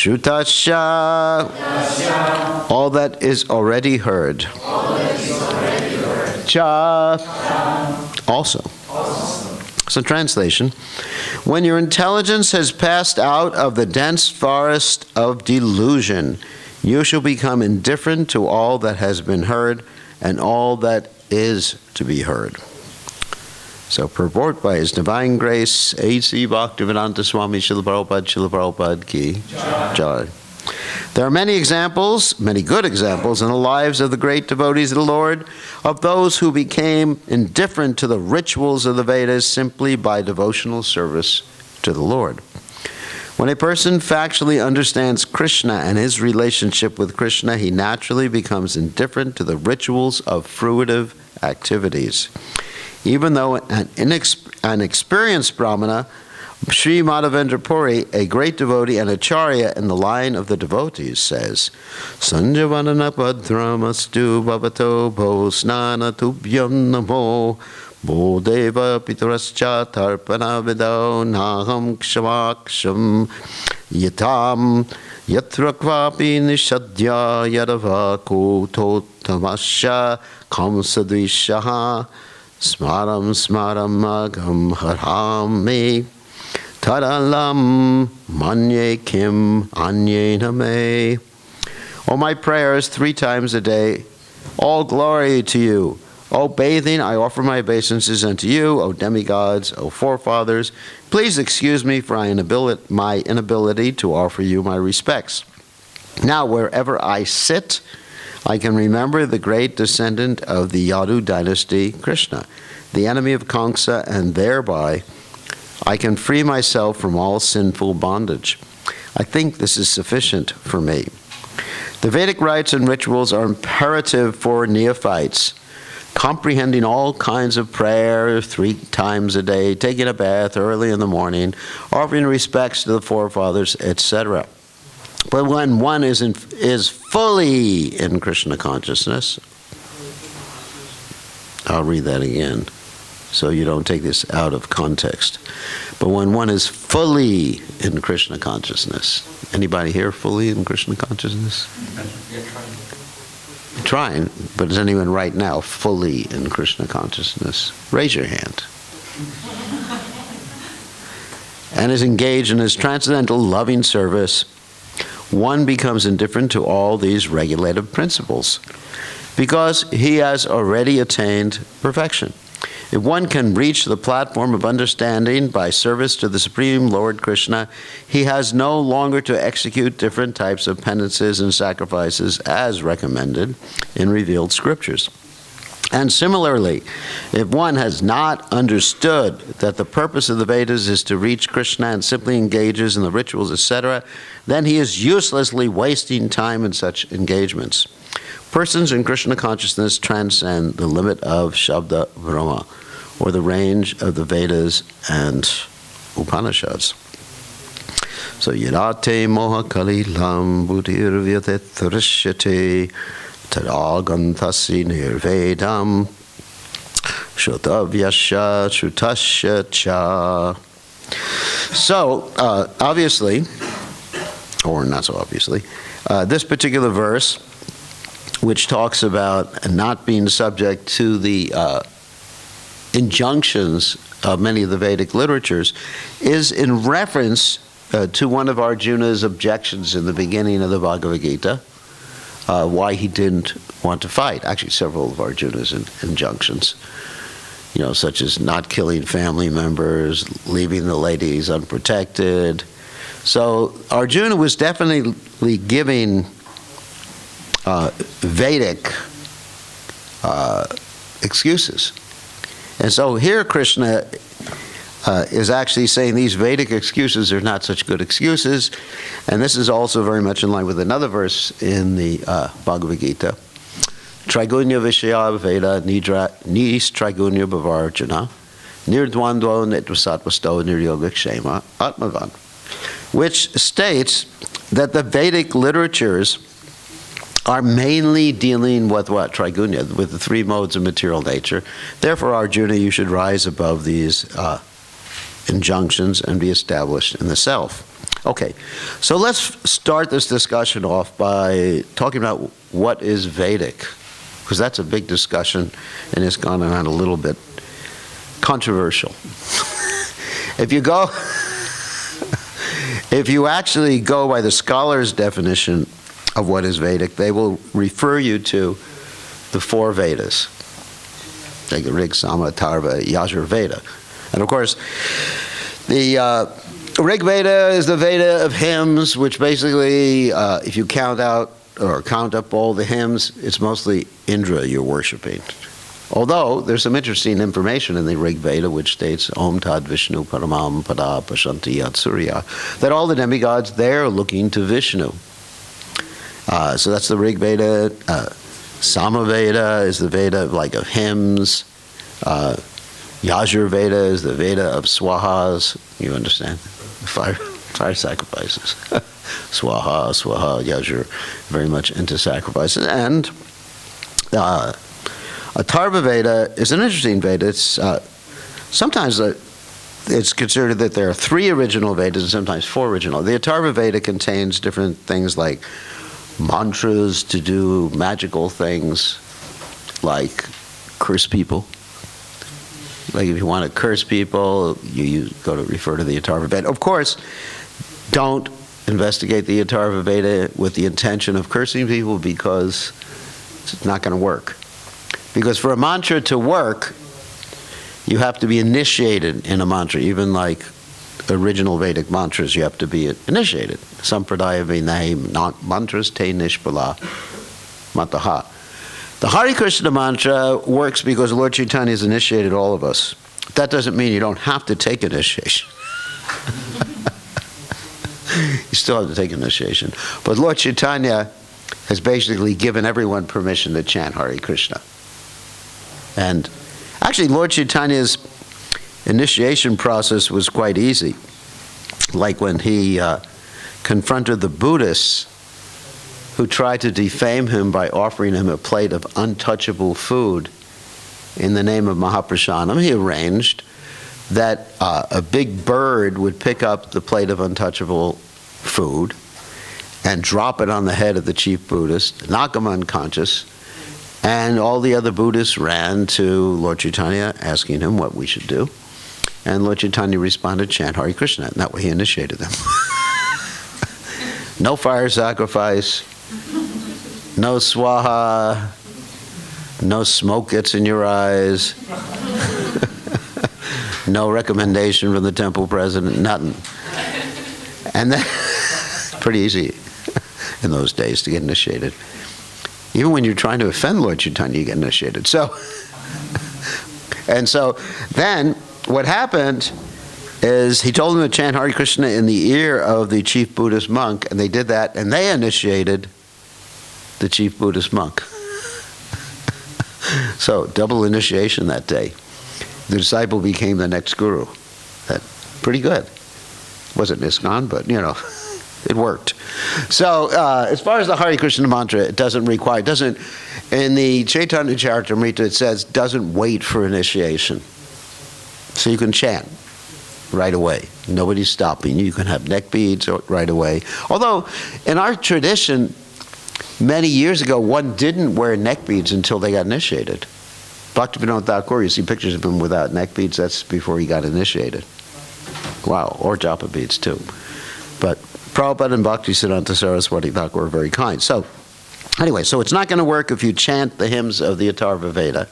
Shrutasya, all that is already heard. Cha, also. So translation, when your intelligence has passed out of the dense forest of delusion, you shall become indifferent to all that has been heard and all that is to be heard. So purport by His Divine Grace, A.C. Bhaktivedanta Swami Srila Prabhupada Ki Jai. There are many examples, many good examples in the lives of the great devotees of the Lord, of those who became indifferent to the rituals of the Vedas simply by devotional service to the Lord. When a person factually understands Krishna and his relationship with Krishna, he naturally becomes indifferent to the rituals of fruitive activities. Even though an experienced brahmana, Sri Madhavendra Puri, a great devotee and acharya in the line of the devotees, says, Sanjavanana padramastu bhavato bho snana tubhyam namo bodeva pitarascha tarpana vidau naham kshamaksham yatam yatra kvapi nishadya yadava kutotamasya kamsadvishaha smaram smaram agam harami tadalam manye kim anyena me. O my prayers 3 times a day, all glory to you. O bathing, I offer my obeisances unto you. O demigods, O forefathers, please excuse me for my inability to offer you my respects. Now, wherever I sit, I can remember the great descendant of the Yadu dynasty, Krišna, the enemy of Kamsa, and thereby I can free myself from all sinful bondage. I think this is sufficient for me. The Vedic rites and rituals are imperative for neophytes, comprehending all kinds of prayer 3 times a day, taking a bath early in the morning, offering respects to the forefathers, etc. But when one is fully in Krishna consciousness, I'll read that again so you don't take this out of context. But when one is fully in Krishna consciousness, anybody here fully in Krishna consciousness? Trying, but is anyone right now fully in Krishna consciousness? Raise your hand. And is engaged in his transcendental loving service, one becomes indifferent to all these regulative principles because he has already attained perfection. If one can reach the platform of understanding by service to the Supreme Lord Krishna, he has no longer to execute different types of penances and sacrifices as recommended in revealed scriptures. And similarly, if one has not understood that the purpose of the Vedas is to reach Krishna and simply engages in the rituals, etc., then he is uselessly wasting time in such engagements. Persons in Krishna consciousness transcend the limit of Shabda Brahma, or the range of the Vedas and Upanishads. So, yadate moha kalilam buddhirvyatet trishyate tadagantasi nirvedam shrotavyasya shrutasya cha. So, obviously, or not so obviously, this particular verse, which talks about not being subject to the injunctions of many of the Vedic literatures, is in reference to one of Arjuna's objections in the beginning of the Bhagavad Gita, why he didn't want to fight. Actually, several of Arjuna's injunctions, such as not killing family members, leaving the ladies unprotected. So Arjuna was definitely giving Vedic excuses. And so here Krishna is actually saying these Vedic excuses are not such good excuses. And this is also very much in line with another verse in the Bhagavad Gita. Trigunya Vishaya Veda Nis Trigunya Bhavarjana Nirdwandvo Netvasatvasto Niryoga Kshema Atmavan, which states that the Vedic literatures are mainly dealing with what? Trigunya, with the 3 modes of material nature. Therefore, Arjuna, you should rise above these injunctions and be established in the self. Okay, so let's start this discussion off by talking about what is Vedic, because that's a big discussion and it's gone around a little bit controversial. If you actually go by the scholar's definition of what is Vedic, they will refer you to the 4 Vedas, like the Rig, Sama, Atharva, Yajur Veda. And of course, the Rig Veda is the Veda of hymns, which basically, if you count out or count up all the hymns, it's mostly Indra you're worshiping. Although, there's some interesting information in the Rig Veda which states, Om Tad Vishnu Paramam Pada Pashanti Yat Surya, that all the demigods, they're looking to Vishnu. So that's the Rig Veda. Sama Veda is the Veda of hymns. Yajur Veda is the Veda of swahas. You understand? Fire sacrifices. Swaha, Yajur, very much into sacrifices. And Atharva Veda is an interesting Veda. It's sometimes it's considered that there are 3 original Vedas and sometimes 4 original. The Atharva Veda contains different things like mantras to do magical things, like curse people. Like if you want to curse people, you go to refer to the Atharva Veda. Of course, don't investigate the Atharva Veda with the intention of cursing people, because it's not going to work. Because for a mantra to work, you have to be initiated in a mantra. Even like original Vedic mantras, you have to be initiated. Sampradaya vinay mantras te nishpala mataha. The Hare Krishna mantra works because Lord Chaitanya has initiated all of us. That doesn't mean you don't have to take initiation. You still have to take initiation. But Lord Chaitanya has basically given everyone permission to chant Hare Krishna. And actually, Lord Chaitanya's initiation process was quite easy. Like when he confronted the Buddhists who tried to defame him by offering him a plate of untouchable food in the name of Mahaprasadam, he arranged that a big bird would pick up the plate of untouchable food and drop it on the head of the chief Buddhist, knock him unconscious, and all the other Buddhists ran to Lord Chaitanya asking him what we should do. And Lord Chaitanya responded, chant Hare Krishna, and that way he initiated them. No fire sacrifice, no swaha, no smoke gets in your eyes, no recommendation from the temple president, nothing. And then, pretty easy in those days to get initiated. Even when you're trying to offend Lord Chaitanya, you get initiated. So then what happened is he told them to chant Hare Krishna in the ear of the chief Buddhist monk, and they did that, and they initiated the chief Buddhist monk. So, double initiation that day. The disciple became the next guru. Pretty good. Wasn't ISKCON, but it worked. So, as far as the Hare Krishna mantra, it doesn't, in the Chaitanya Charitamrita it says, doesn't wait for initiation. So you can chant right away. Nobody's stopping you. You can have neck beads right away. Although, in our tradition, many years ago, one didn't wear neck beads until they got initiated. Bhaktivinoda Thakur, you see pictures of him without neck beads, that's before he got initiated. Wow, or japa beads too. But Prabhupada and Bhaktisiddhanta Saraswati Thakur were very kind. So, anyway, so it's not going to work if you chant the hymns of the Atharva Veda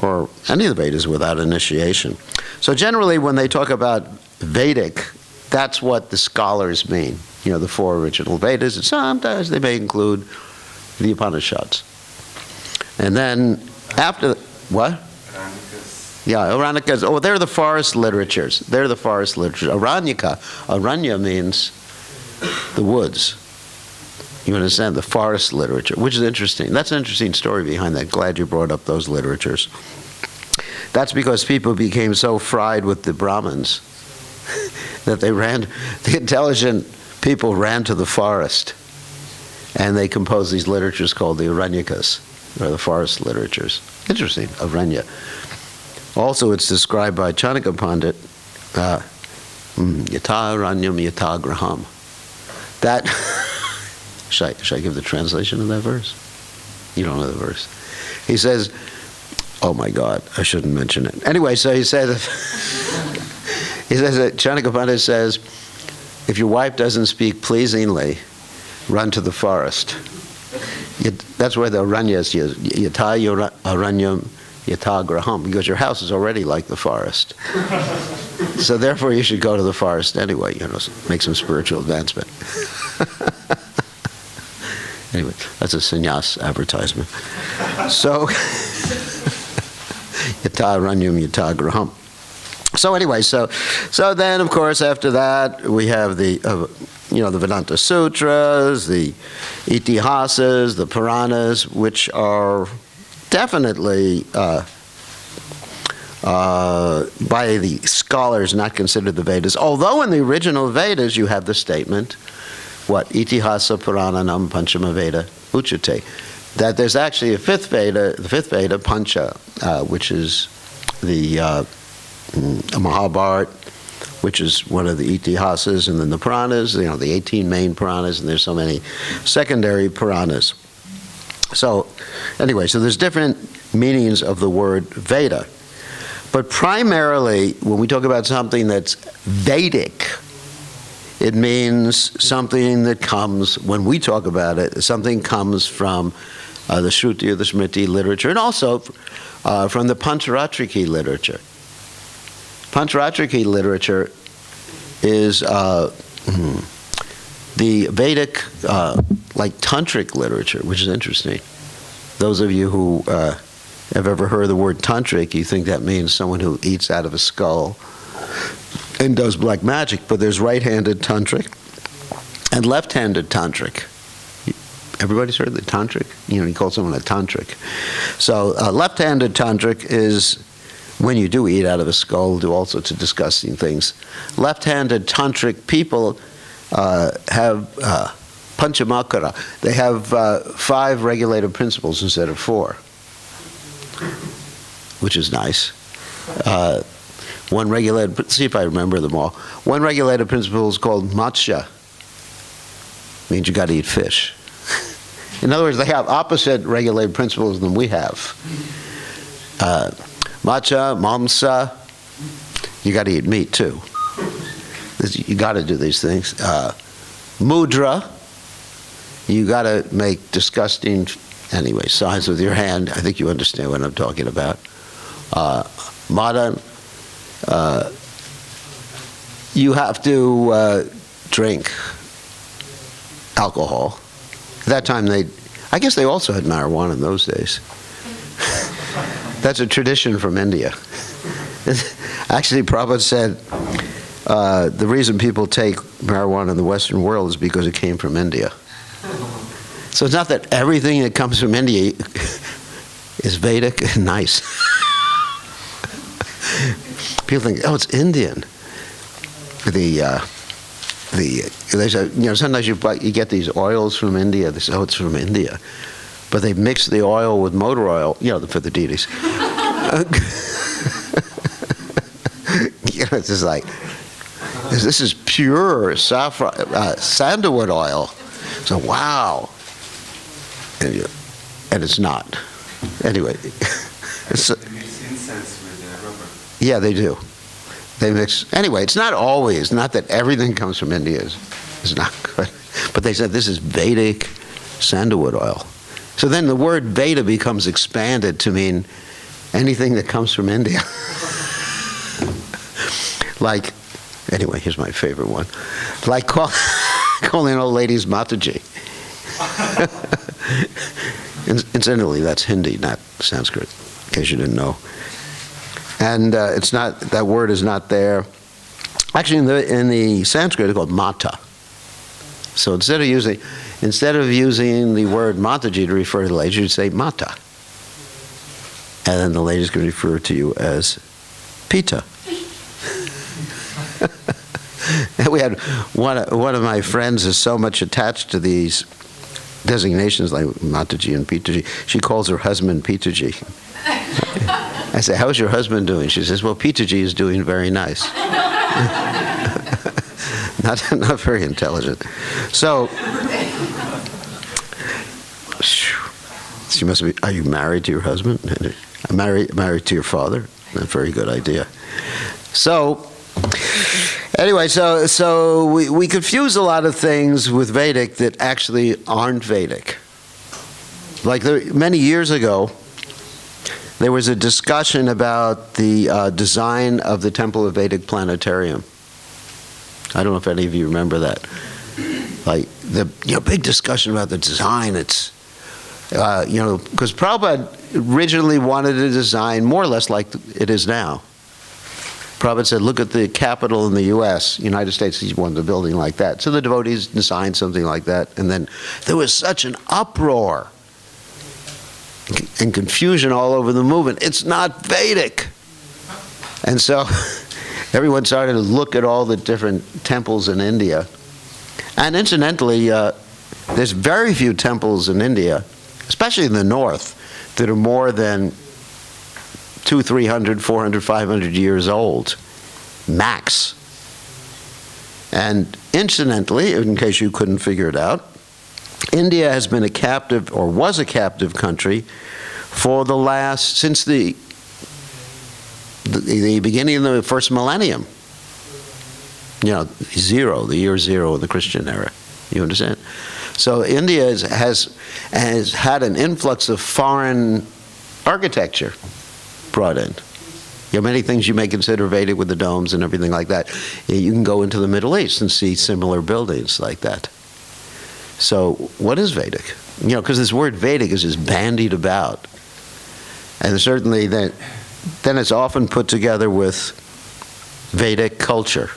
or any of the Vedas without initiation. So generally, when they talk about Vedic, that's what the scholars mean. The 4 original Vedas, and sometimes they may include the Upanishads. And then after, what? Yeah, Aranyas. Oh, they're the forest literatures. They're the forest literatures. Aranya means the woods. You understand? The forest literature, which is interesting. That's an interesting story behind that. Glad you brought up those literatures. That's because people became so fried with the Brahmins that the intelligent people ran to the forest, and they composed these literatures called the Aranyakas, or the forest literatures. Interesting, Aranya. Also, it's described by Chanaka Pandit Yata aranyam yata graham. That, should I give the translation of that verse? You don't know the verse. He says, oh my God, I shouldn't mention it. Anyway, so he says, Chanakya Pandit says, if your wife doesn't speak pleasingly, run to the forest. That's where the aranya is used. Yata aranyam yata graham, because your house is already like the forest. So therefore you should go to the forest anyway, make some spiritual advancement. Anyway, that's a sannyas advertisement. So, yata aranyam yata graham. So anyway, so then of course after that we have the the Vedanta Sutras, the Itihasas, the Puranas, which are definitely by the scholars not considered the Vedas. Although in the original Vedas you have the statement, what Itihasa Purananam Panchama Veda Uchate, that there's actually a fifth Veda, the fifth Veda Pancha, which is the Mahabharata, which is one of the Itihasas, and then the Puranas, the 18 main Puranas, and there's so many secondary Puranas. So, anyway, so there's different meanings of the word Veda. But primarily, when we talk about something that's Vedic, it means something that comes, when we talk about it, something comes from the Shruti or the Smriti literature, and also from the Pancharatriki literature. Pancharatriki literature is the Vedic, like tantric literature, which is interesting. Those of you who have ever heard the word tantric, you think that means someone who eats out of a skull and does black magic, but there's right-handed tantric and left-handed tantric. Everybody's heard the tantric? You call someone a tantric. So left-handed tantric is when you do eat out of a skull, do all sorts of disgusting things. Left-handed tantric people have panchamakara. They have 5 regulative principles instead of 4, which is nice. One regulated, see if I remember them all. One regulated principle is called matsya. Means you got to eat fish. In other words, they have opposite regulated principles than we have. Matcha, mamsa, you got to eat meat too. You got to do these things. Mudra, you got to make disgusting, anyway, signs with your hand. I think you understand what I'm talking about. Madan, you have to drink alcohol. At that time, I guess they also had marijuana in those days. That's a tradition from India. Actually, Prabhupada said the reason people take marijuana in the Western world is because it came from India. So it's not that everything that comes from India is Vedic and nice. People think, oh, it's Indian. They say, sometimes you get these oils from India. They say, oh, it's from India. But they mix the oil with motor oil, for the deities. It's just like, this is pure sandalwood oil. So, wow. And it's not. Anyway. They mix incense with rubber. Yeah, they do. They mix. Anyway, it's not always, not that everything comes from India is not good. But they said this is Vedic sandalwood oil. So then the word Veda becomes expanded to mean anything that comes from India. Like, anyway, here's my favorite one. Like calling old ladies Mataji. Incidentally, that's Hindi, not Sanskrit, in case you didn't know. And it's not, that word is not there. Actually, in the Sanskrit, it's called mata. So instead of using the word Mataji to refer to the ladies, you'd say mata. And then the ladies can refer to you as Pita. And we had one of my friends is so much attached to these designations like Mataji and Pitaji, she calls her husband Pitaji. I say, how's your husband doing? She says, well, Pitaji is doing very nice. Not very intelligent. So, she must be, are you married to your husband? Married to your father? Not a very good idea. So, anyway, so we confuse a lot of things with Vedic that actually aren't Vedic. Like many years ago, there was a discussion about the design of the Temple of Vedic Planetarium. I don't know if any of you remember that. Like the big discussion about the design. It's because Prabhupada originally wanted a design more or less like it is now. Prabhupada said, look at the Capitol in the U.S., United States, he wanted a building like that. So the devotees designed something like that, and then there was such an uproar and confusion all over the movement. It's not Vedic. And so everyone started to look at all the different temples in India. And incidentally, there's very few temples in India, especially in the north, that are more than 200, 300, 400, 500 years old, max. And incidentally, in case you couldn't figure it out, India has been a captive, or was a captive country, for since the beginning of the first millennium. The year zero of the Christian era. You understand? So India has had an influx of foreign architecture brought in. Many things you may consider Vedic with the domes and everything like that. You can go into the Middle East and see similar buildings like that. So what is Vedic? Because this word Vedic is just bandied about. And certainly then it's often put together with Vedic culture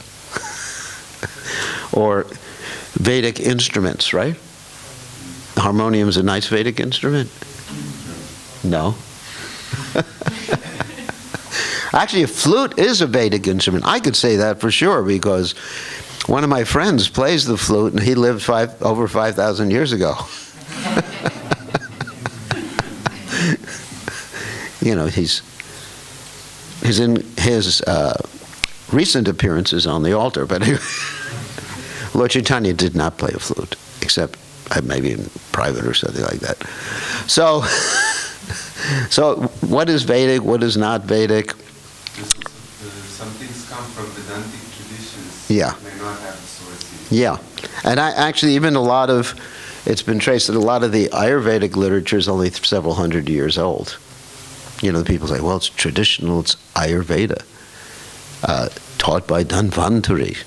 or Vedic instruments, right? The harmonium's a nice Vedic instrument? No. Actually, a flute is a Vedic instrument. I could say that for sure because one of my friends plays the flute and he lived over 5,000 years ago. He's in his recent appearances on the altar, but Lord Chaitanya did not play a flute, except maybe in private or something like that. So what is Vedic? What is not Vedic? Some things come from Vedantic traditions. Yeah. May not have the sources. Yeah, and actually even it's been traced that a lot of the Ayurvedic literature is only several hundred years old. The people say, well, it's traditional, it's Ayurveda, taught by Dhanvantari,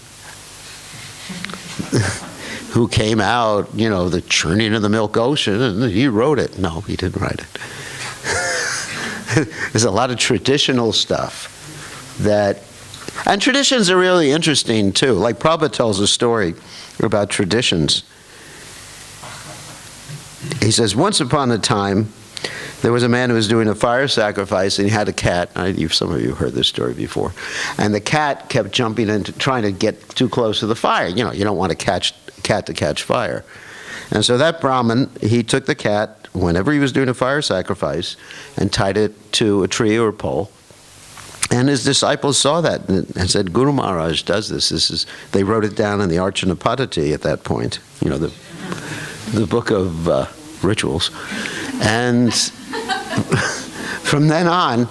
who came out, the churning of the milk ocean, and he wrote it. No, he didn't write it. There's a lot of traditional stuff and traditions are really interesting too. Like Prabhupada tells a story about traditions. He says, once upon a time, there was a man who was doing a fire sacrifice, and he had a cat. Some of you heard this story before. And the cat kept jumping into, trying to get too close to the fire. You don't want a cat to catch fire. And so that Brahmin, he took the cat, whenever he was doing a fire sacrifice, and tied it to a tree or a pole. And his disciples saw that and said, Guru Maharaj does this. They wrote it down in the Archana Paddhati at that point, the book of rituals. And from then on,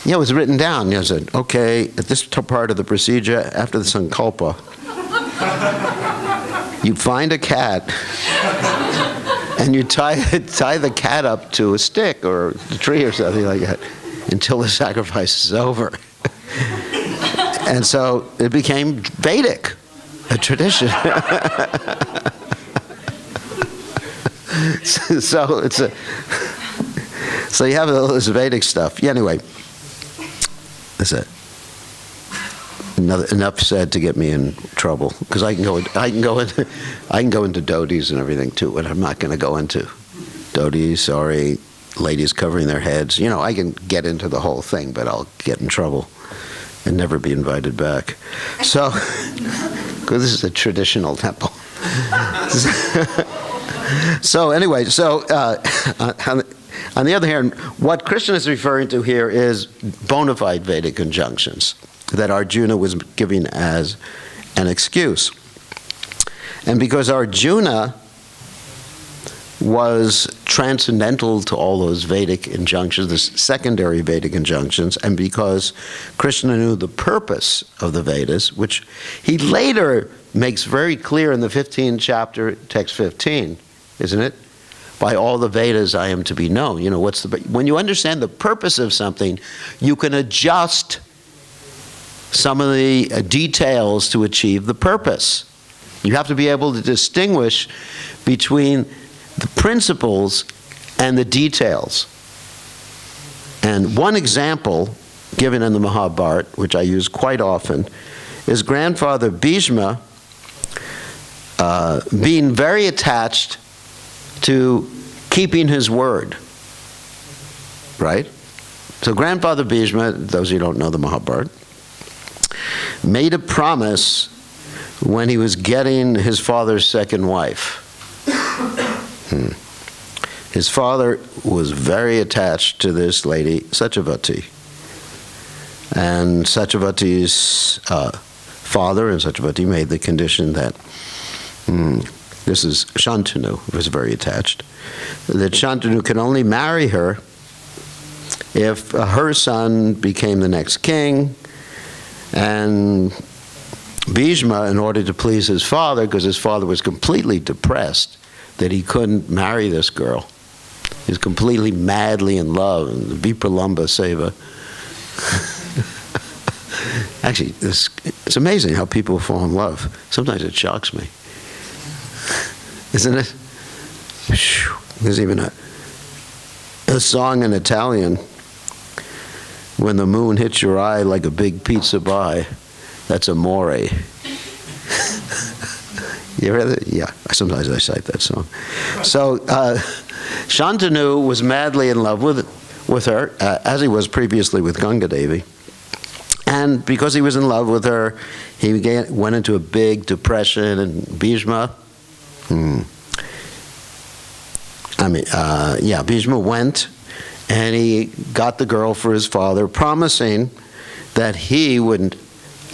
it was written down. It said, okay, at this part of the procedure, after the Sankalpa, you find a cat and you tie the cat up to a stick or a tree or something like that until the sacrifice is over. And so it became Vedic, a tradition. So you have all this Vedic stuff. Yeah, anyway, that's it. Enough said to get me in trouble, because I can go into dhotis and everything too, but I'm not going to go into dhotis. Sorry, ladies covering their heads. I can get into the whole thing, but I'll get in trouble and never be invited back. So, because this is a traditional temple. So anyway, on the other hand, what Krishna is referring to here is bona fide Vedic conjunctions that Arjuna was giving as an excuse. And because Arjuna was transcendental to all those Vedic injunctions, the secondary Vedic injunctions, and because Krishna knew the purpose of the Vedas, which he later makes very clear in the 15th chapter, text 15, isn't it? By all the Vedas I am to be known. You know, when you understand the purpose of something, you can adjust some of the details to achieve the purpose. You have to be able to distinguish between the principles and the details. And one example given in the Mahabharata, which I use quite often, is grandfather Bhishma being very attached to keeping his word. Right? So grandfather Bhishma, those who don't know the Mahabharata, made a promise when he was getting his father's second wife. His father was very attached to this lady, Satyavati. And Satyavati's father and Satyavati made the condition that, this is Shantanu, who was very attached, that Shantanu could only marry her if her son became the next king. And Bhishma, in order to please his father, because his father was completely depressed that he couldn't marry this girl. He was completely madly in love, and the Vipralamba Seva. Actually, it's amazing how people fall in love. Sometimes it shocks me. Isn't it? There's even a song in Italian, when the moon hits your eye like a big pizza pie, that's amore. You read it? Yeah, sometimes I cite that song. So Shantanu was madly in love with her, as he was previously with Ganga Devi. And because he was in love with her, he went into a big depression, and Bhishma, Bhishma went, and he got the girl for his father, promising that he would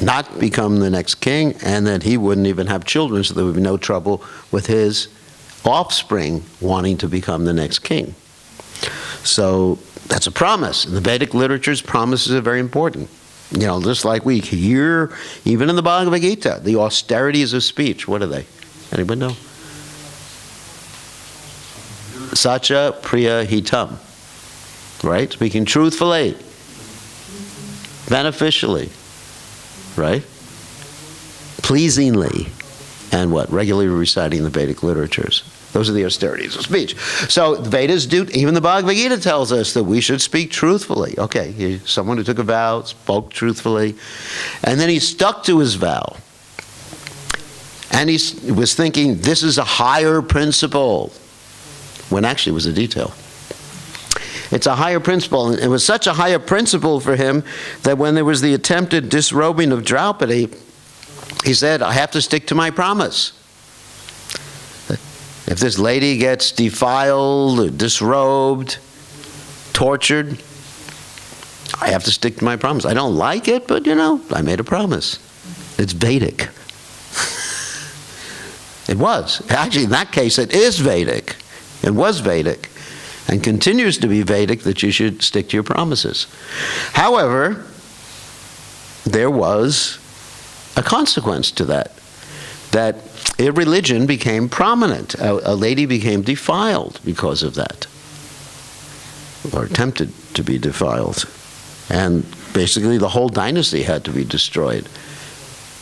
not become the next king, and that he wouldn't even have children, so there would be no trouble with his offspring wanting to become the next king. So that's a promise. In the Vedic literatures, promises are very important. You know, just like we hear, even in the Bhagavad Gita, the austerities of speech. What are they? Anybody know? Sacha priya hitam. Right? Speaking truthfully, beneficially, right? Pleasingly, and what? Regularly reciting the Vedic literatures. Those are the austerities of speech. So the Vedas do, even the Bhagavad Gita tells us that we should speak truthfully. Okay, someone who took a vow, spoke truthfully, and then he stuck to his vow. And he was thinking, this is a higher principle, when actually it was a detail. It's a higher principle, and it was such a higher principle for him that when there was the attempted disrobing of Draupadi, he said, I have to stick to my promise. If this lady gets defiled, disrobed, tortured, I have to stick to my promise. I don't like it, but you know, I made a promise. It's Vedic. It was. Actually, in that case, it is Vedic. It was Vedic. And continues to be Vedic that you should stick to your promises. However, there was a consequence to that. That a religion became prominent. A lady became defiled because of that. Or attempted to be defiled. And basically the whole dynasty had to be destroyed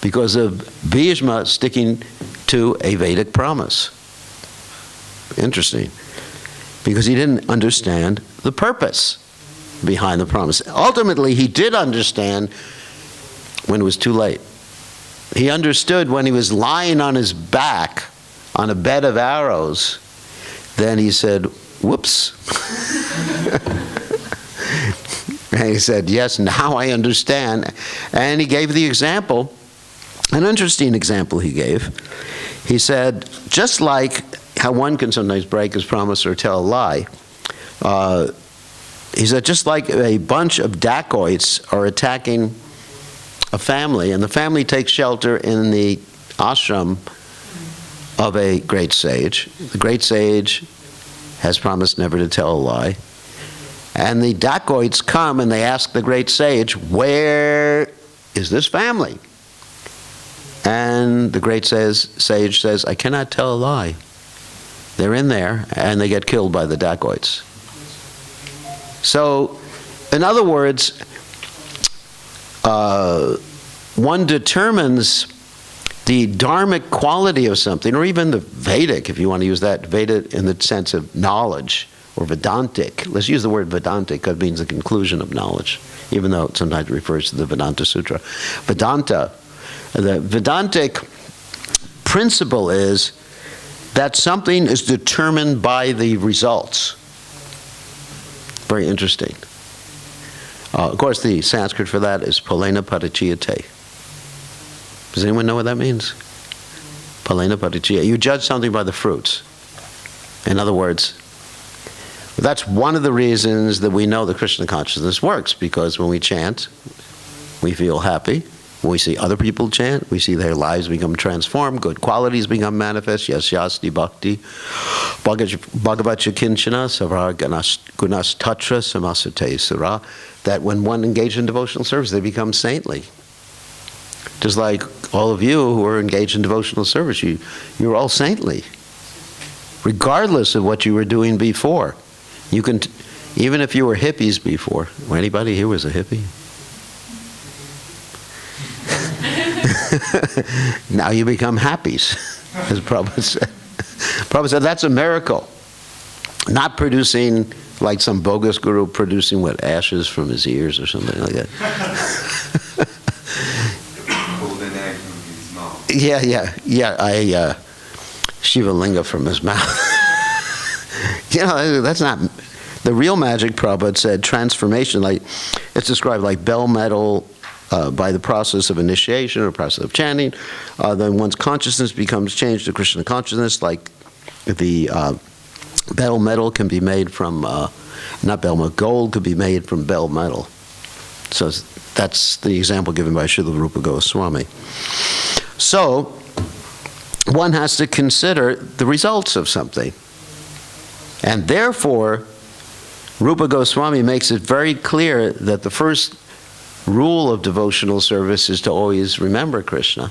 because of Bhishma sticking to a Vedic promise. Interesting. Because he didn't understand the purpose behind the promise. Ultimately, he did understand when it was too late. He understood when he was lying on his back on a bed of arrows. Then he said, whoops. And he said, yes, now I understand. And he gave the example, an interesting example he gave. He said, just like how one can sometimes break his promise or tell a lie, he said, just like a bunch of dacoits are attacking a family, and the family takes shelter in the ashram of a great sage. The great sage has promised never to tell a lie. And the dacoits come and they ask the great sage, where is this family? And the great sage says, I cannot tell a lie. They're in there, and they get killed by the dacoits. So, in other words, one determines the dharmic quality of something, or even the Vedic, if you want to use that, Veda in the sense of knowledge, or Vedantic. Let's use the word Vedantic, because it means the conclusion of knowledge, even though it sometimes refers to the Vedanta Sutra. Vedanta, the Vedantic principle is that something is determined by the results. Very interesting. Of course, the Sanskrit for that is palena padachiyate. Does anyone know what that means? Palena padachiyate. You judge something by the fruits. In other words, that's one of the reasons that we know the Krishna consciousness works, because when we chant, we feel happy. When we see other people chant, we see their lives become transformed, good qualities become manifest, yasyasti bhakti, bhagavacha kinchana, savar gunas tatra samasate sara, that when one engages in devotional service, they become saintly. Just like all of you who are engaged in devotional service, you're all saintly, regardless of what you were doing before. You can, even if you were hippies before. Anybody here was a hippie? Now you become happies, as Prabhupada said. Prabhupada said that's a miracle. Not producing like some bogus guru producing what, ashes from his ears or something like that. Golden egg from his mouth. Yeah. Shiva Linga from his mouth. That's not the real magic. Prabhupada said transformation, like it's described like bell metal. By the process of initiation or process of chanting, then one's consciousness becomes changed to Krishna consciousness, like the bell metal can be made from, not bell metal, gold could be made from bell metal. So that's the example given by Srila Rupa Goswami. So one has to consider the results of something. And therefore, Rupa Goswami makes it very clear that the first rule of devotional service is to always remember Krishna.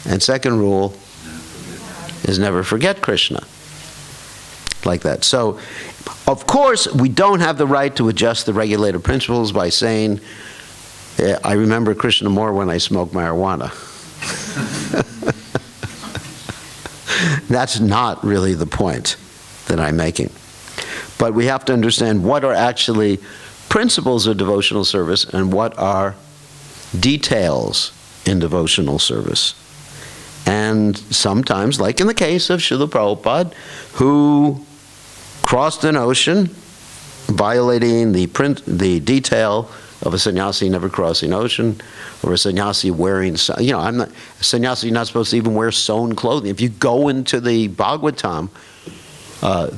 And second rule is never forget Krishna. Like that. So, of course, we don't have the right to adjust the regulative principles by saying, I remember Krishna more when I smoke marijuana. That's not really the point that I'm making. But we have to understand what are actually principles of devotional service and what are details in devotional service. And sometimes, like in the case of Srila Prabhupada, who crossed an ocean, violating the detail of a sannyasi never crossing ocean, or a sannyasi wearing, a sannyasi not supposed to even wear sewn clothing. If you go into the Bhagavatam,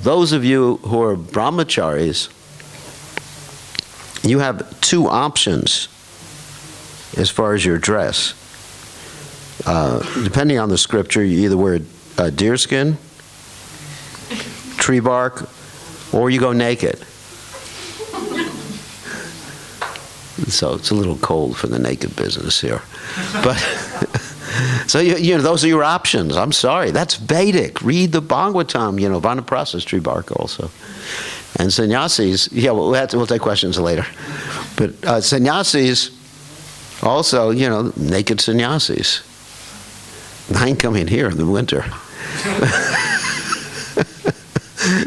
those of you who are brahmacharis, you have two options as far as your dress. Depending on the scripture, you either wear deerskin, tree bark, or you go naked. So it's a little cold for the naked business here. But so those are your options. I'm sorry, that's Vedic. Read the Bhagavatam, Vanaprastha, tree bark also. And sannyasis, we'll take questions later. But sannyasis, also, naked sannyasis. I ain't coming here in the winter.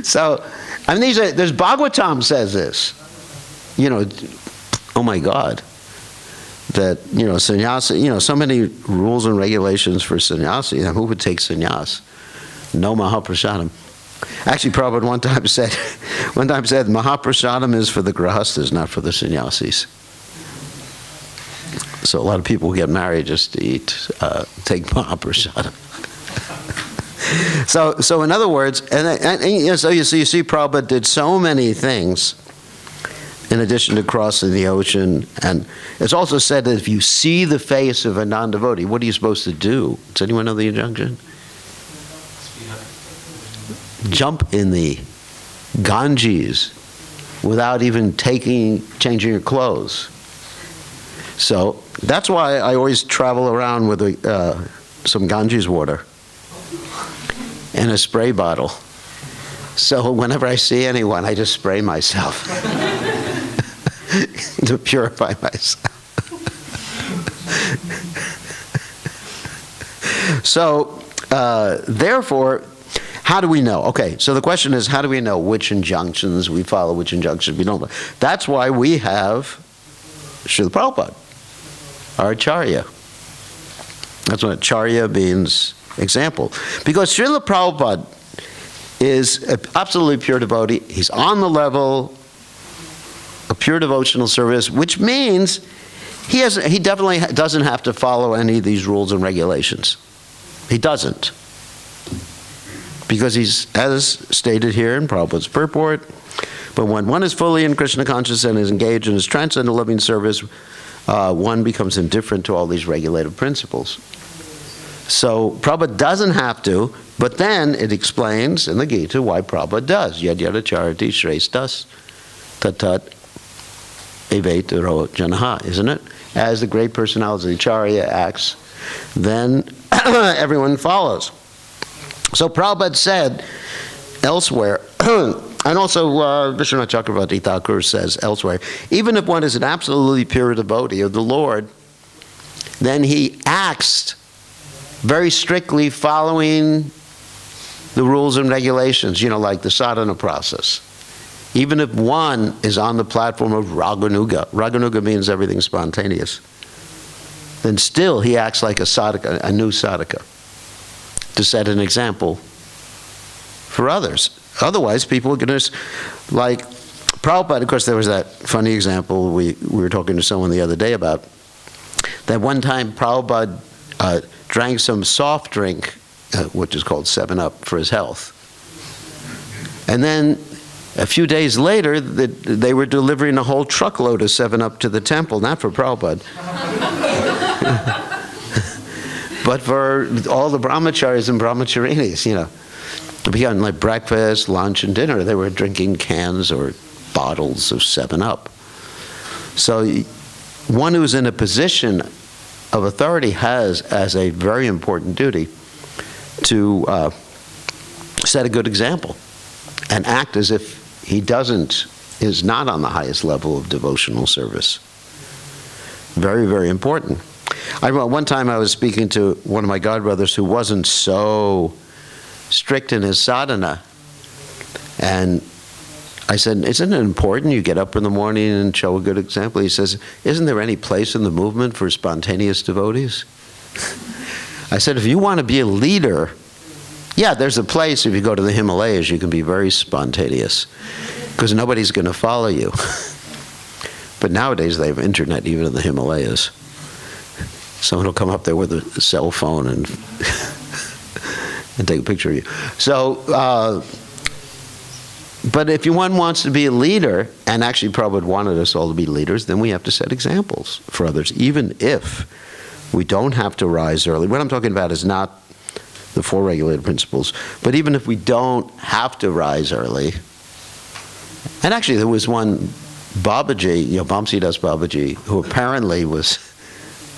So, there's Bhagavatam says this. Oh my God. That, sannyasi, so many rules and regulations for sannyasi. Who would take sannyas? No Mahaprasadam. Actually, Prabhupada one time said, Mahaprasadam is for the grahastas, not for the sannyasis. So a lot of people get married just to take Mahaprasadam. So in other words, so you see Prabhupada did so many things in addition to crossing the ocean. And it's also said that if you see the face of a non-devotee, what are you supposed to do? Does anyone know the injunction? jump in the Ganges without even changing your clothes. So that's why I always travel around with some Ganges water in a spray bottle. So whenever I see anyone, I just spray myself to purify myself. So therefore, how do we know? Okay, so the question is, how do we know which injunctions we follow, which injunctions we don't? That's why we have Srila Prabhupada, our Acharya. That's what Acharya means, example. Because Srila Prabhupada is an absolutely pure devotee. He's on the level of pure devotional service, which means he definitely doesn't have to follow any of these rules and regulations. He doesn't. Because he's, as stated here in Prabhupada's purport, but when one is fully in Krishna consciousness and is engaged in his transcendental loving service, one becomes indifferent to all these regulative principles. So Prabhupada doesn't have to, but then it explains in the Gita why Prabhupada does. Yad yada charati shrestas tatat evetaro janaha, isn't it? As the great personality of the Acharya acts, then everyone follows. So Prabhupada said elsewhere, and also Vishwanath Chakravarti Thakur says elsewhere, even if one is an absolutely pure devotee of the Lord, then he acts very strictly following the rules and regulations, like the sadhana process. Even if one is on the platform of raganuga, raganuga means everything spontaneous, then still he acts like a sadhaka, a new sadhaka, to set an example for others. Otherwise, people are going to, like Prabhupada, of course, there was that funny example we were talking to someone the other day about, that one time Prabhupada drank some soft drink, which is called 7-Up, for his health. And then a few days later, they were delivering a whole truckload of 7-Up to the temple, not for Prabhupada, but for all the brahmacharis and brahmacharinis, to be on like breakfast, lunch, and dinner. They were drinking cans or bottles of 7-Up. So one who's in a position of authority has, as a very important duty, to set a good example and act as if he is not on the highest level of devotional service. Very, very important. One time I was speaking to one of my godbrothers who wasn't so strict in his sadhana, and I said, isn't it important you get up in the morning and show a good example? He says, isn't there any place in the movement for spontaneous devotees? I said, if you want to be a leader, yeah, there's a place. If you go to the Himalayas, you can be very spontaneous, because nobody's going to follow you. But nowadays they have internet even in the Himalayas. Someone will come up there with a cell phone and and take a picture of you. So, but if one wants to be a leader, and actually Prabhupada wanted us all to be leaders, then we have to set examples for others, even if we don't have to rise early. What I'm talking about is not the 4 regulated principles, but even if we don't have to rise early. And actually there was one Babaji, Bamsidas Babaji, who apparently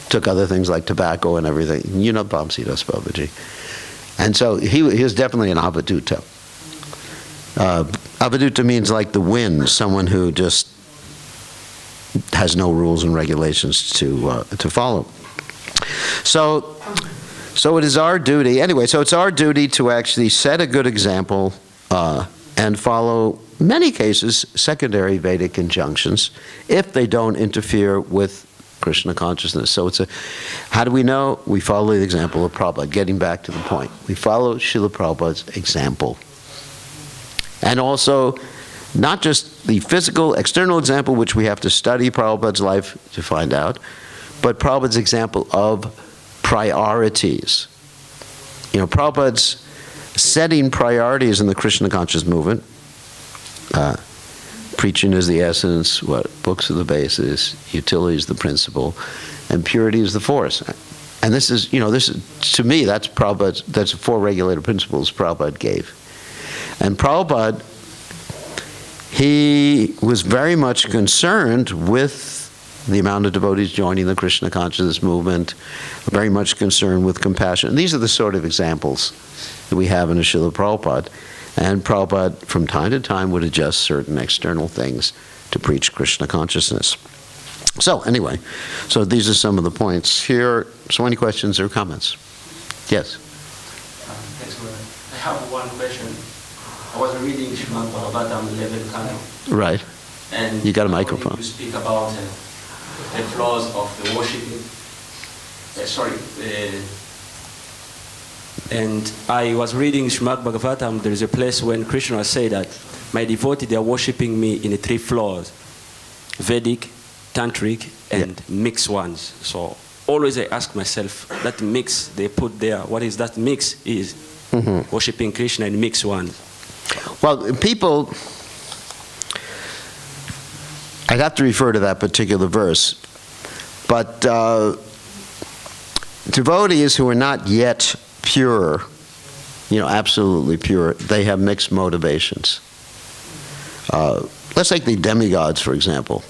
took other things like tobacco and everything. Bamsidas Babaji. And so he was definitely an avadhuta. Avadhuta means like the wind, someone who just has no rules and regulations to follow. So it is our duty, anyway, so it's our duty to actually set a good example and follow, many cases, secondary Vedic injunctions if they don't interfere with Krishna consciousness. So how do we know? We follow the example of Prabhupada, getting back to the point. We follow Srila Prabhupada's example. And also, not just the physical, external example, which we have to study Prabhupada's life to find out, but Prabhupada's example of priorities. Prabhupada's setting priorities in the Krishna conscious movement. Preaching is the essence, books are the basis, utility is the principle, and purity is the force. And this is, to me, that's the 4 regulator principles Prabhupada gave. And Prabhupada, he was very much concerned with the amount of devotees joining the Krishna consciousness movement, very much concerned with compassion. And these are the sort of examples that we have in Srila Prabhupada. And Prabhupada, from time to time, would adjust certain external things to preach Krishna consciousness. So, anyway, so these are some of the points here. So any questions or comments? Yes? Thanks, Guru. I have one question. I was reading Srimad Bhagavatam 11 Canto. Right. And you got a microphone. You speak about the flaws of the worshiping. And I was reading Srimad Bhagavatam. There is a place when Krishna said that my devotees, they are worshiping me in the 3 floors: Vedic, Tantric, and mixed ones. So always I ask myself, that mix they put there, what is that mix is? Worshiping Krishna in mixed ones. Well, people, I'd have to refer to that particular verse, but devotees who are not yet pure, absolutely pure, they have mixed motivations. Let's take the demigods, for example.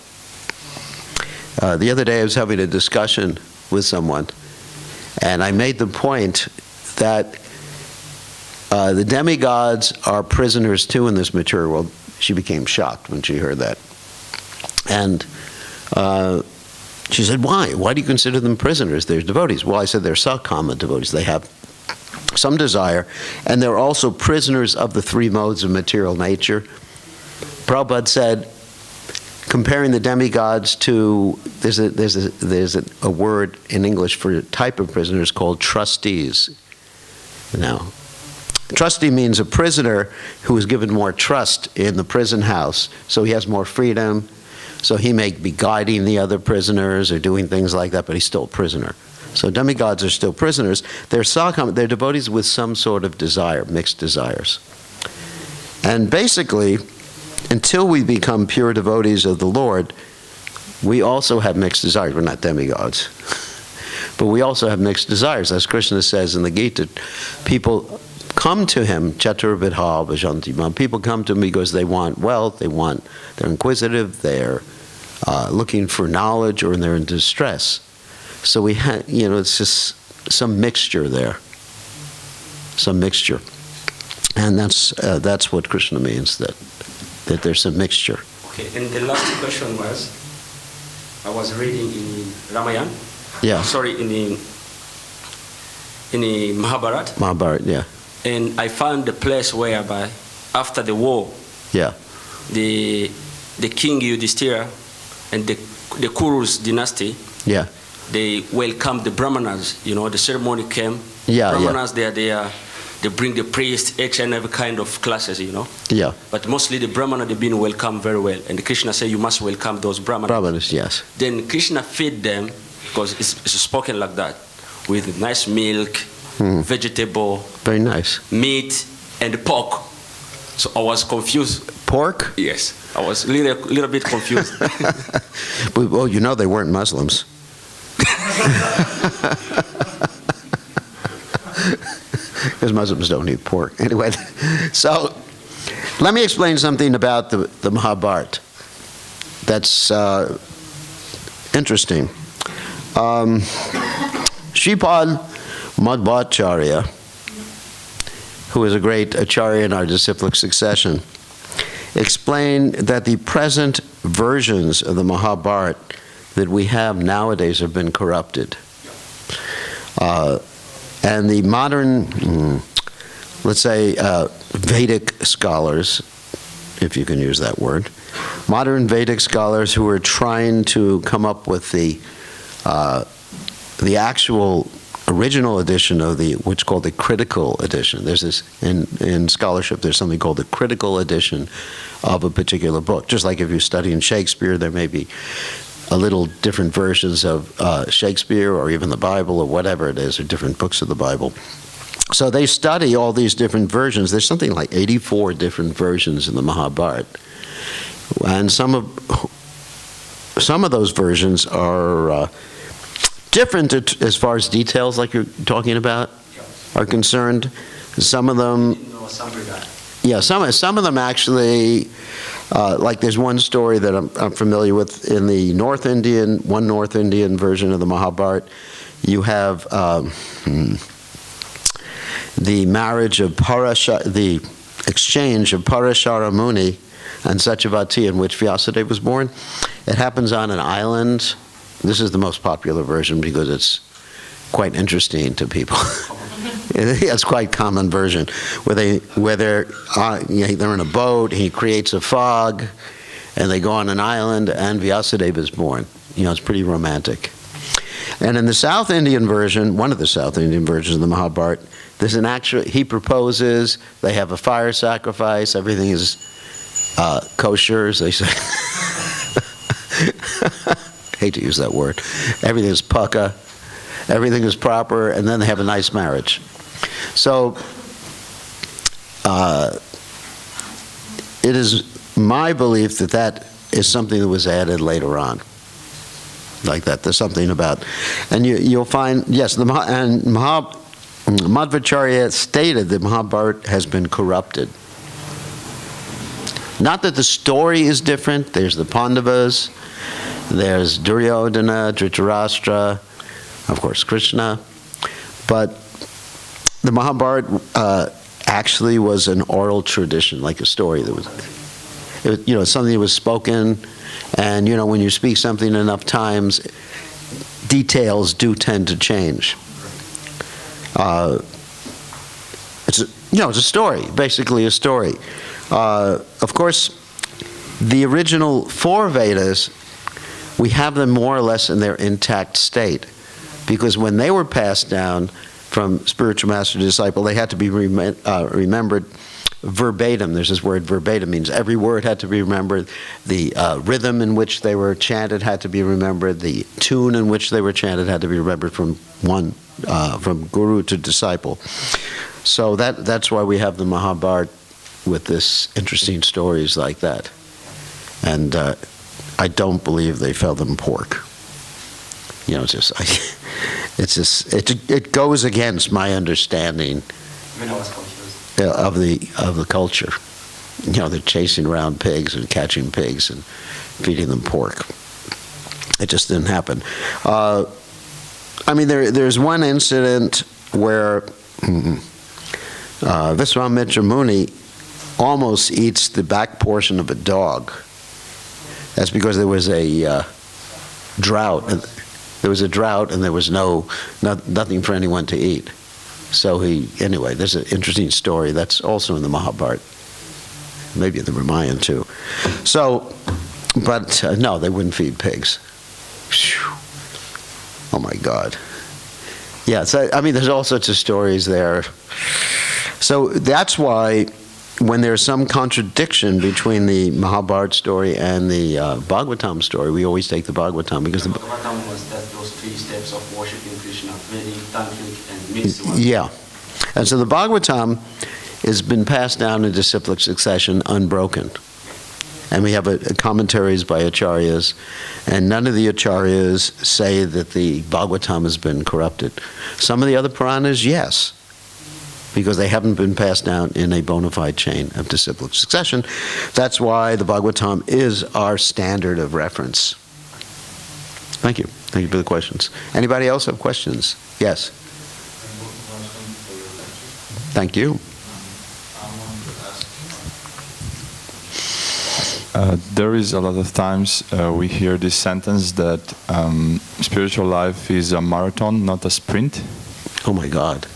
The other day I was having a discussion with someone, and I made the point that the demigods are prisoners too in this material world. She became shocked when she heard that. And she said, why? Why do you consider them prisoners? They're devotees. Well, I said they're sakama devotees. They have some desire, and they're also prisoners of the 3 modes of material nature. Prabhupada said, comparing the demigods to, there's a word in English for a type of prisoners called trustees. Now, trustee means a prisoner who is given more trust in the prison house, so he has more freedom, so he may be guiding the other prisoners or doing things like that, but he's still a prisoner. So demigods are still prisoners. They're they're devotees with some sort of desire, mixed desires. And basically, until we become pure devotees of the Lord, we also have mixed desires. We're not demigods. But we also have mixed desires. As Krishna says in the Gita, people come to him, chaturvidha bhajanti. People come to him because they want wealth, they're inquisitive, they're looking for knowledge, or they're in distress. So we have, it's just some mixture there. Some mixture. And that's what Krishna means, that there's a mixture. Okay, and the last question was, I was reading in Ramayana. Yeah. Sorry, in the Mahabharata. Mahabharata, yeah. And I found the place whereby, after the war, the king Yudhishthira and the Kurus dynasty, they welcomed the Brahmanas. The ceremony came. Brahmanas, they bring the priest, each and every kind of classes, But mostly the Brahmana, they've been welcomed very well. And Krishna said, you must welcome those Brahmanas. Brahmanas, yes. Then Krishna fed them, because it's spoken like that, with nice milk, vegetable, very nice, meat, and pork. So I was confused. Pork? Yes, I was a little bit confused. Well, they weren't Muslims. Because Muslims don't eat pork. Anyway, so let me explain something about the Mahabharata. That's interesting. Shripad Madhvacharya, who is a great acharya in our disciplic succession, explained that the present versions of the Mahabharata that we have nowadays have been corrupted. And the modern, let's say, Vedic scholars, if you can use that word, modern Vedic scholars who are trying to come up with the actual original edition of what's called the critical edition. There's this, in scholarship, there's something called the critical edition of a particular book. Just like if you're studying Shakespeare, there may be a little different versions of Shakespeare, or even the Bible, or whatever it is, or different books of the Bible. So they study all these different versions. There's something like 84 different versions in the Mahabharata. And some of those versions are different as far as details like you're talking about are concerned. Some of them, yeah, some of them actually, like there's one story that I'm familiar with in the North Indian version of the Mahabharata. You have the marriage of the exchange of Parashara Muni and Satyavati, in which Vyasadeva was born. It happens on an island. This is the most popular version because it's quite interesting to people. It's quite common version where they're in a boat. He creates a fog, and they go on an island, and Vyasadeva is born. It's pretty romantic. And in the South Indian version, one of the South Indian versions of the Mahabharata, there's an actual. He proposes. They have a fire sacrifice. Everything is kosher, as they say. Hate to use that word. Everything is pukka. Everything is proper, and then they have a nice marriage. So it is my belief that is something that was added later on, like that. There's something about, and you'll find, yes, Madhvacharya stated that Mahabharata has been corrupted. Not that the story is different. There's the Pandavas, there's Duryodhana, Dhritarashtra, of course Krishna, but the Mahabharata actually was an oral tradition, like a story that was, something that was spoken, and when you speak something enough times, details do tend to change. It's a story, basically a story. Of course, the original 4 Vedas, we have them more or less in their intact state, because when they were passed down from spiritual master to disciple, they had to be remembered verbatim. There's this word verbatim, means every word had to be remembered. The rhythm in which they were chanted had to be remembered. The tune in which they were chanted had to be remembered from guru to disciple. So that's why we have the Mahabharata with this interesting stories like that. And I don't believe they fed them pork. It goes against my understanding of the culture. They're chasing around pigs and catching pigs and feeding them pork. It just didn't happen. There's one incident where Viswamitra Muni almost eats the back portion of a dog. That's because there was a drought. There was a drought, and there was nothing for anyone to eat. So there's an interesting story that's also in the Mahabharata, maybe in the Ramayana too. So, but no, they wouldn't feed pigs. Whew. Oh my God. Yeah, so there's all sorts of stories there. So that's why when there's some contradiction between the Mahabharata story and the Bhagavatam story, we always take the Bhagavatam, because the Bhagavatam was those 3 steps of worshiping Krishna, Vedic, Tantric, and mixed one. Yeah, and so the Bhagavatam has been passed down in disciplic succession, unbroken. And we have commentaries by acharyas, and none of the acharyas say that the Bhagavatam has been corrupted. Some of the other Puranas, yes, because they haven't been passed down in a bona fide chain of disciplic succession. That's why the Bhagavatam is our standard of reference. Thank you. Thank you for the questions. Anybody else have questions? Yes. Thank you. There is a lot of times we hear this sentence that spiritual life is a marathon, not a sprint. Oh my God.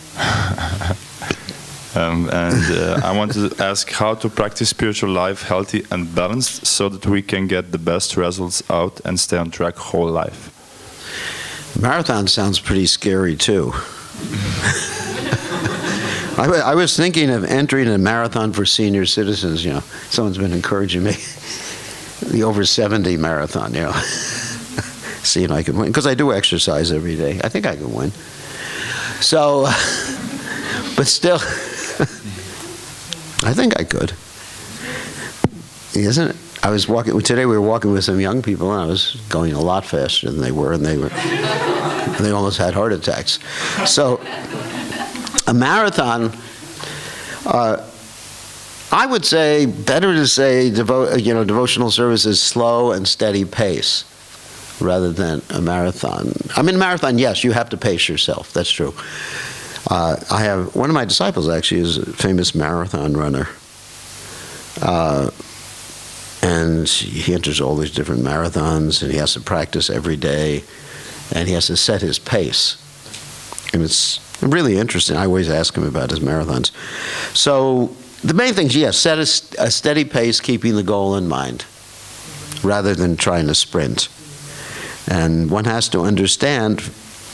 I want to ask how to practice spiritual life healthy and balanced so that we can get the best results out and stay on track whole life. Marathon sounds pretty scary too. I was thinking of entering a marathon for senior citizens. Someone's been encouraging me. The over 70 marathon, see if I can win, because I do exercise every day. I think I can win. So, but still, I think I could. Isn't it? I was walking, today we were walking with some young people, and I was going a lot faster than they were, and they almost had heart attacks. So, a marathon, I would say, better to say, devotional service is slow and steady pace, rather than a marathon. I mean, a marathon, yes, you have to pace yourself, that's true. I have, one of my disciples actually is a famous marathon runner. And he enters all these different marathons, and he has to practice every day, and he has to set his pace. And it's really interesting. I always ask him about his marathons. So the main thing is, yes, set a steady pace, keeping the goal in mind, rather than trying to sprint. And one has to understand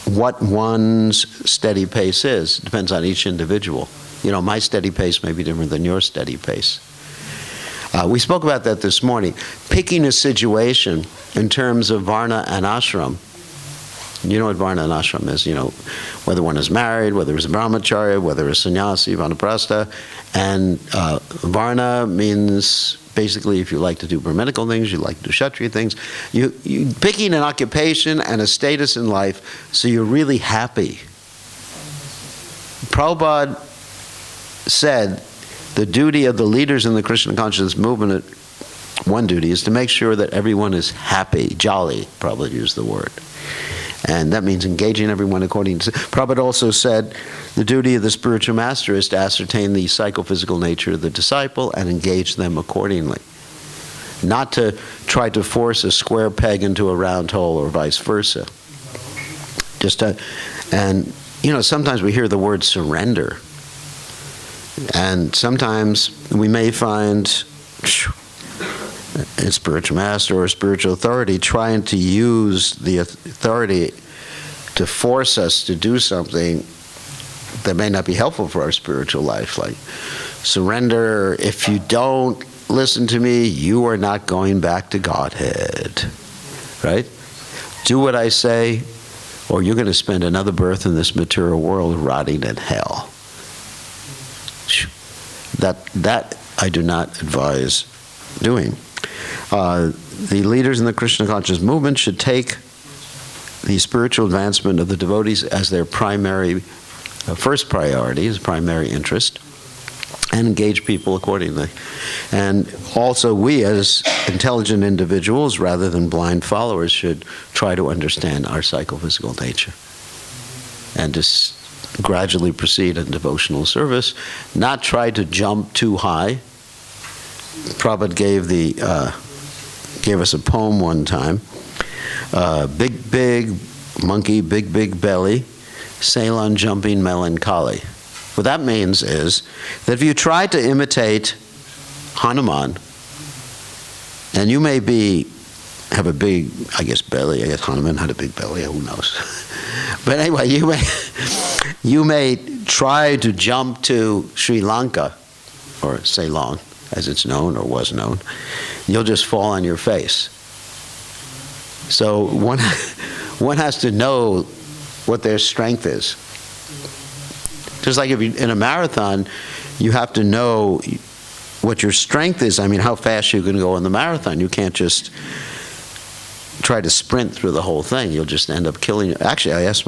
what one's steady pace is. It depends on each individual. My steady pace may be different than your steady pace. We spoke about that this morning. Picking a situation in terms of varna and ashram. You know what varna and ashram is, whether one is married, whether it's a brahmacharya, whether it's sannyasi, vanaprastha. And varna means basically if you like to do brahminical things, you like to do kshatriya things. You picking an occupation and a status in life so you're really happy. Prabhupada said, the duty of the leaders in the Krishna consciousness movement, one duty is to make sure that everyone is happy, jolly, probably use the word. And that means engaging everyone according to... Prabhupada also said the duty of the spiritual master is to ascertain the psychophysical nature of the disciple and engage them accordingly. Not to try to force a square peg into a round hole or vice versa. Sometimes we hear the word surrender. And sometimes we may find a spiritual master or a spiritual authority trying to use the authority to force us to do something that may not be helpful for our spiritual life. Like, surrender, if you don't listen to me, you are not going back to Godhead. Right? Do what I say, or you're going to spend another birth in this material world rotting in hell. That I do not advise doing. The leaders in the Krishna conscious movement should take the spiritual advancement of the devotees as their primary, first priority, as primary interest, and engage people accordingly. And also we as intelligent individuals, rather than blind followers, should try to understand our psychophysical nature and just gradually proceed in devotional service, not try to jump too high. Prabhupada gave us a poem one time. Big, big monkey, big, big belly, sail on jumping melancholy. What that means is that if you try to imitate Hanuman, and you may have a big, belly. I guess Hanuman had a big belly, who knows. But anyway, you may try to jump to Sri Lanka, or Ceylon, as it's known or was known. You'll just fall on your face. So one has to know what their strength is. Just like if you, in a marathon, you have to know what your strength is. I mean, how fast you can go in the marathon. You can't just try to sprint through the whole thing. You'll just end up killing you. Actually, I asked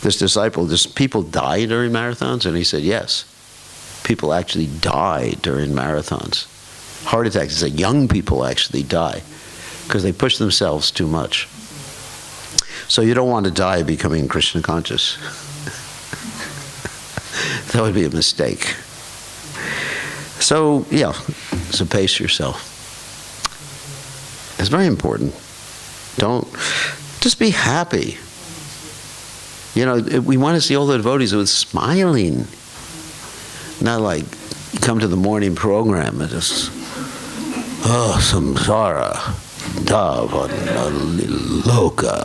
this disciple, does people die during marathons? And he said, yes. People actually die during marathons. Heart attacks. He said young people actually die because they push themselves too much. So you don't want to die becoming Krishna conscious. That would be a mistake. So, so pace yourself. It's very important. Just be happy. We want to see all the devotees with smiling. Not like you come to the morning program and just, samsara, davana loka.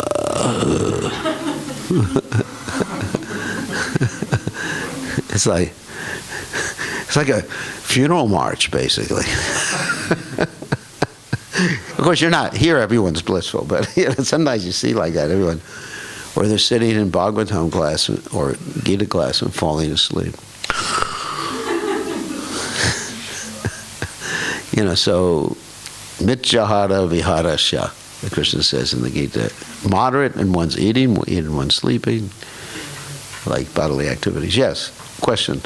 It's like a funeral march, basically. Of course, you're not here. Everyone's blissful, but sometimes you see like that. Everyone, or they're sitting in Bhagavatam class or Gita class and falling asleep. So Mityahara viharasya, Krishna says in the Gita. Moderate in one's eating in one's sleeping, like bodily activities. Yes, question?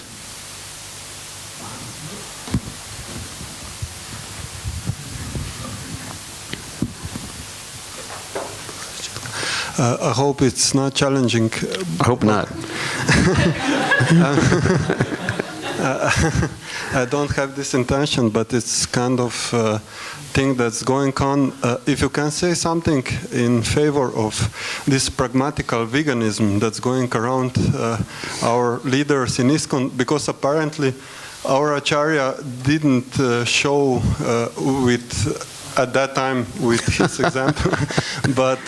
I hope it's not challenging. I hope not. I don't have this intention, but it's kind of thing that's going on. If you can say something in favor of this pragmatical veganism that's going around our leaders in ISKCON, because apparently our Acharya didn't show with at that time with his example, but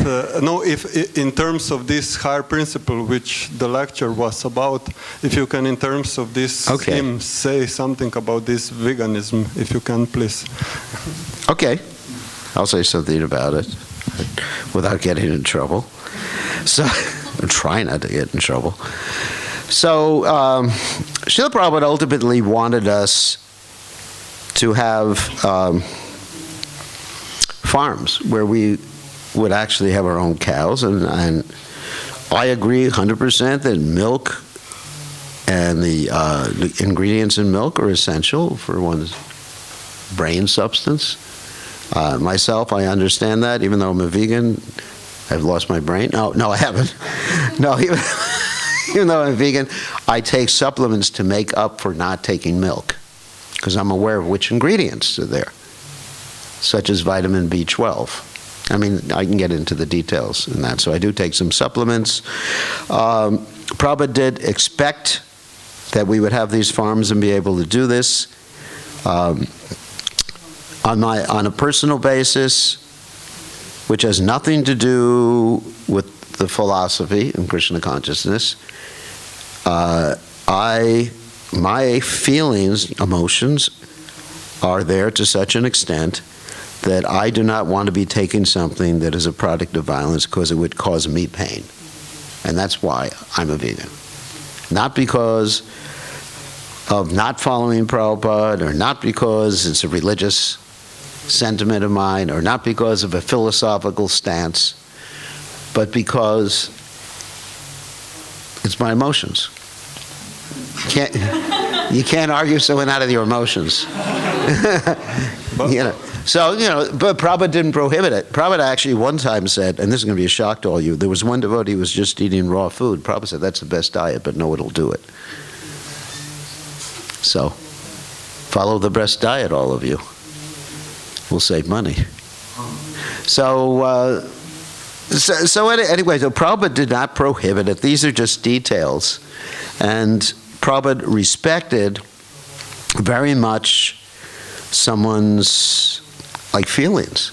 no, if in terms of this higher principle which the lecture was about, if you can in terms of this theme say something about this veganism, if you can please. Okay, I'll say something about it without getting in trouble. So, try not to get in trouble. So, Srila Prabhupada ultimately wanted us to have farms where we would actually have our own cows, and I agree 100% that milk and the ingredients in milk are essential for one's brain substance. Myself, I understand that, even though I'm a vegan. I've lost my brain. No, I haven't. No, even though I'm a vegan, I take supplements to make up for not taking milk, because I'm aware of which ingredients are there, such as vitamin B12. I mean, I can get into the details in that. So I do take some supplements. Prabhupada did expect that we would have these farms and be able to do this. On a personal basis, which has nothing to do with the philosophy in Krishna consciousness, my feelings, emotions, are there to such an extent that I do not want to be taking something that is a product of violence because it would cause me pain. And that's why I'm a vegan. Not because of not following Prabhupada, or not because it's a religious sentiment of mine, or not because of a philosophical stance, but because it's my emotions. You can't argue someone out of your emotions. You know. So, but Prabhupada didn't prohibit it. Prabhupada actually one time said, and this is going to be a shock to all you, there was one devotee who was just eating raw food. Prabhupada said, that's the best diet, but no one will do it. So, follow the best diet, all of you. We'll save money. So anyway, so Prabhupada did not prohibit it. These are just details. And Prabhupada respected very much someone's feelings.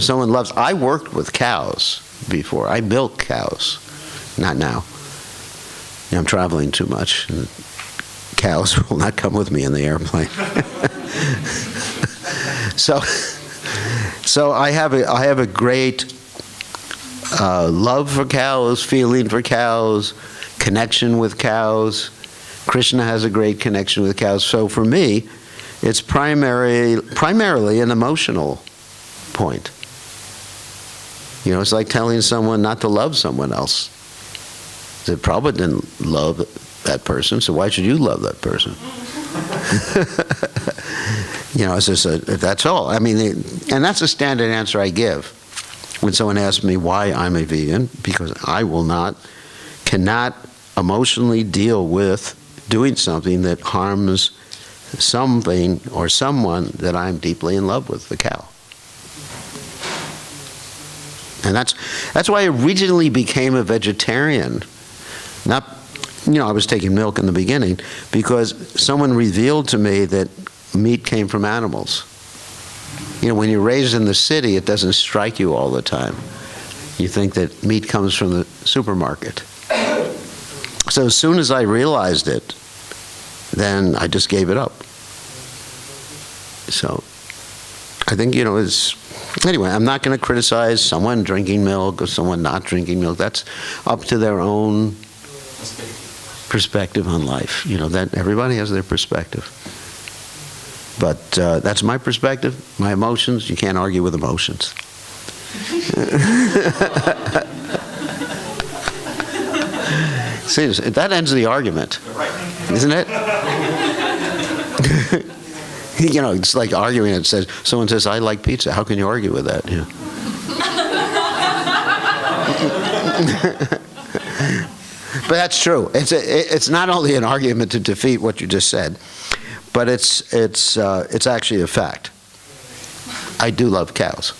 Someone loves, I worked with cows before. I milk cows. Not now. I'm traveling too much. And cows will not come with me in the airplane. So I have a great love for cows, feeling for cows, connection with cows. Krishna has a great connection with cows. So for me, it's primarily an emotional point. It's like telling someone not to love someone else. That Prabhupada didn't love that person, so why should you love that person? It's just that's all. I mean, and that's a standard answer I give when someone asks me why I'm a vegan, because I cannot emotionally deal with doing something that harms something or someone that I'm deeply in love with, the cow. And that's why I originally became a vegetarian. Not, I was taking milk in the beginning because someone revealed to me that meat came from animals. When you're raised in the city, it doesn't strike you all the time. You think that meat comes from the supermarket. So as soon as I realized it, then I just gave it up. So I think, anyway, I'm not going to criticize someone drinking milk or someone not drinking milk. That's up to their own perspective on life. That everybody has their perspective. But that's my perspective, my emotions. You can't argue with emotions. See, that ends the argument, isn't it? You know, it's like arguing. It says, someone says, I like pizza. How can you argue with that? Yeah. But that's true. It's not only an argument to defeat what you just said, but it's actually a fact. I do love cows.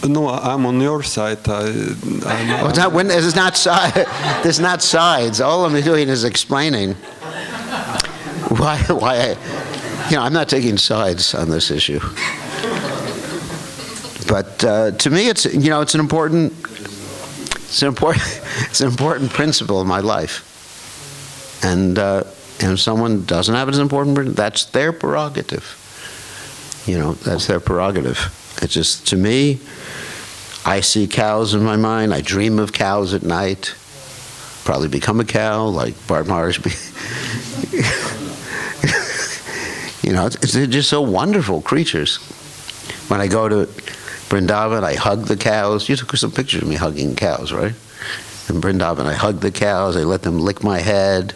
No, I'm on your side. There's not sides. All I'm doing is explaining why I'm not taking sides on this issue. But to me, it's an important principle in my life. And if someone doesn't have it as important, that's their prerogative. That's their prerogative. It's just, to me, I see cows in my mind. I dream of cows at night. Probably become a cow, like Bart Marsh. They're just so wonderful creatures. When I go to Vrindavan, I hug the cows. You took some pictures of me hugging cows, right? In Vrindavan, I hug the cows. I let them lick my head.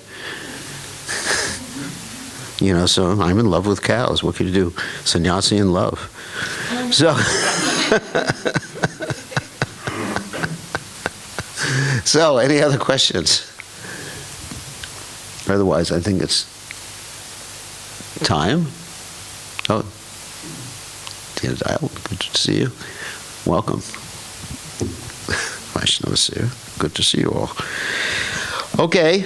So I'm in love with cows. What can you do? Sannyasi in love. So any other questions? Otherwise, I think it's time. Oh, Tina Dial, good to see you. Welcome. Vaishnava, good to see you all. Okay,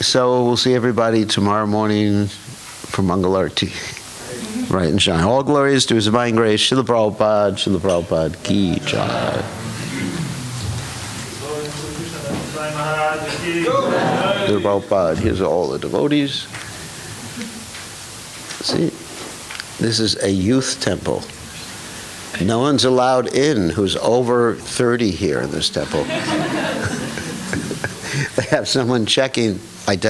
so we'll see everybody tomorrow morning for Mangalarti. Right and shine. All glories to His Divine Grace, Srila Prabhupada Ki Jai. Srila Prabhupada, here's all the devotees. See, this is a youth temple. No one's allowed in who's over 30 here in this temple. They have someone checking identity.